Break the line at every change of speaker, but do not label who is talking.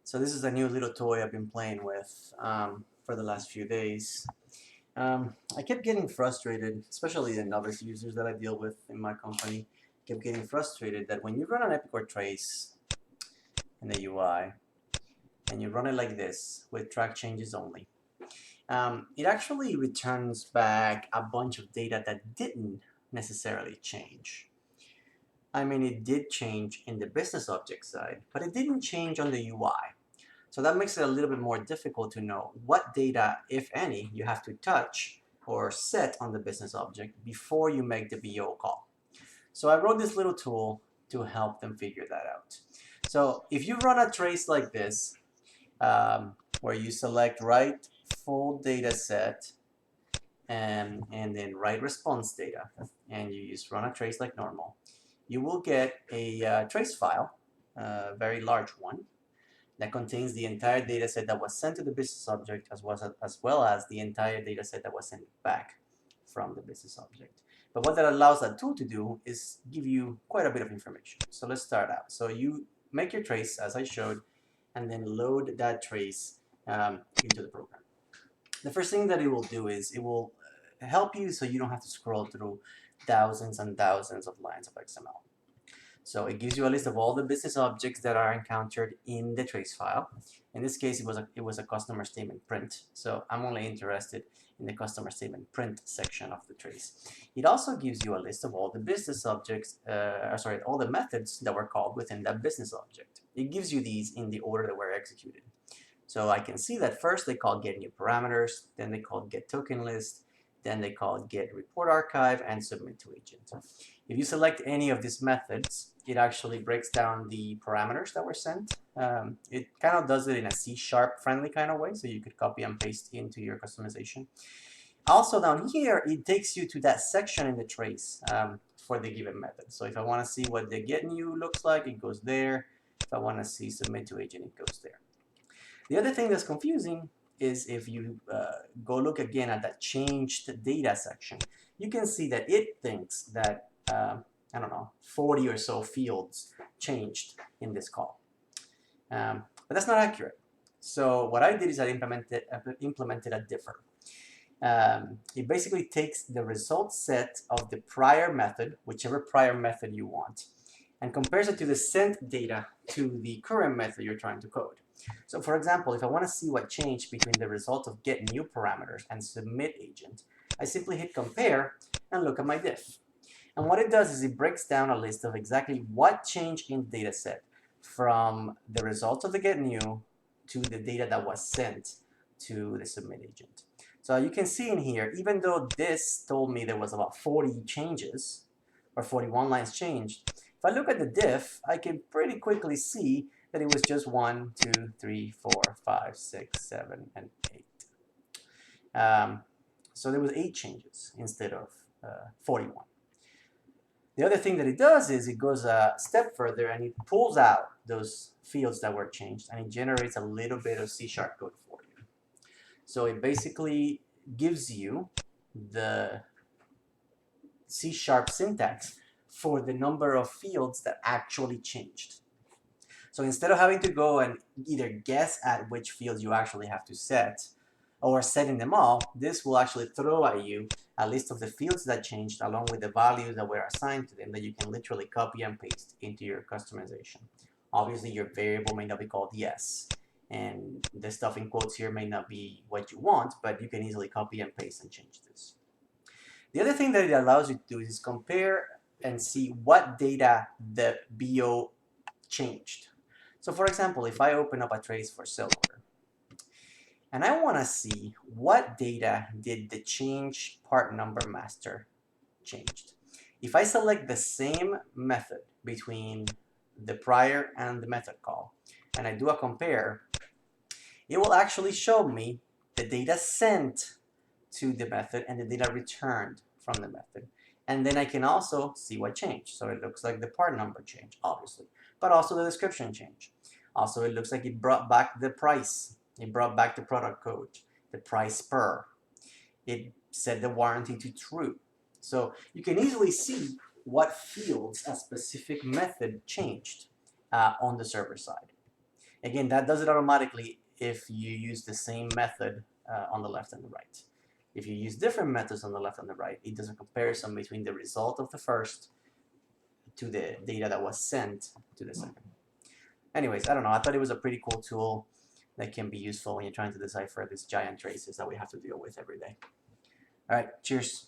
So this is a new little toy I've been playing with for the last few days. I kept getting frustrated, especially the novice users that I deal with in my company, kept getting frustrated that when you run an Epicor trace in the UI, and you run it like this, with track changes only, it actually returns back a bunch of data that didn't necessarily change. I mean, it did change in the business object side, but it didn't change on the UI. So that makes it a little bit more difficult to know what data, if any, you have to touch or set on the business object before you make the BO call. So I wrote this little tool to help them figure that out. So if you run a trace like this, where you select write full data set and then write response data, and you just run a trace like normal, you will get a trace file, a very large one, that contains the entire data set that was sent to the business object as well as the entire data set that was sent back from the business object. But what that allows that tool to do is give you quite a bit of information. So let's start out. So you make your trace, as I showed, and then load that trace into the program. The first thing that it will do is it will help you so you don't have to scroll through thousands and thousands of lines of XML. So it gives you a list of all the business objects that are encountered in the trace file. In this case, it was a customer statement print. So I'm only interested in the customer statement print section of the trace. It also gives you a list of all the business objects, all the methods that were called within that business object. It gives you these in the order that were executed. So I can see that first they called get new parameters, then they called get token list, then they called get report archive and submit to agent. If you select any of these methods, it actually breaks down the parameters that were sent. It kind of does it in a C# friendly kind of way, so you could copy and paste into your customization. Also down here, it takes you to that section in the trace for the given method. So if I want to see what the get new looks like, it goes there. If I want to see submit to agent, it goes there. The other thing that's confusing is if you go look again at that changed data section, you can see that it thinks that, I don't know, 40 or so fields changed in this call. But that's not accurate. So what I did is I implemented a differ. It basically takes the result set of the prior method, whichever prior method you want, and compares it to the sent data to the current method you're trying to code. So for example, if I want to see what changed between the result of get new parameters and submit agent, I simply hit compare and look at my diff. And what it does is it breaks down a list of exactly what changed in the data set from the results of the get new to the data that was sent to the submit agent. So you can see in here, even though this told me there was about 40 changes, or 41 lines changed, if I look at the diff, I can pretty quickly see that it was just 1, 2, 3, 4, 5, 6, 7, and 8. So there was 8 changes instead of 41. The other thing that it does is it goes a step further and it pulls out those fields that were changed and it generates a little bit of C# code for you. So it basically gives you the C# syntax for the number of fields that actually changed. So instead of having to go and either guess at which fields you actually have to set or setting them all, this will actually throw at you a list of the fields that changed along with the values that were assigned to them that you can literally copy and paste into your customization. Obviously, your variable may not be called yes, and the stuff in quotes here may not be what you want, but you can easily copy and paste and change this. The other thing that it allows you to do is compare and see what data the BO changed. So for example, if I open up a trace for sale order, and I want to see what data did the change part number master changed. If I select the same method between the prior and the method call, and I do a compare, it will actually show me the data sent to the method and the data returned from the method. And then I can also see what changed. So it looks like the part number changed, obviously, but also the description changed. Also, it looks like it brought back the price. It brought back the product code, the price per. It set the warranty to true. So you can easily see what fields a specific method changed on the server side. Again, that does it automatically if you use the same method on the left and the right. If you use different methods on the left and the right, it does a comparison between the result of the first to the data that was sent to the second. Anyways, I don't know. I thought it was a pretty cool tool that can be useful when you're trying to decipher these giant traces that we have to deal with every day. All right, cheers.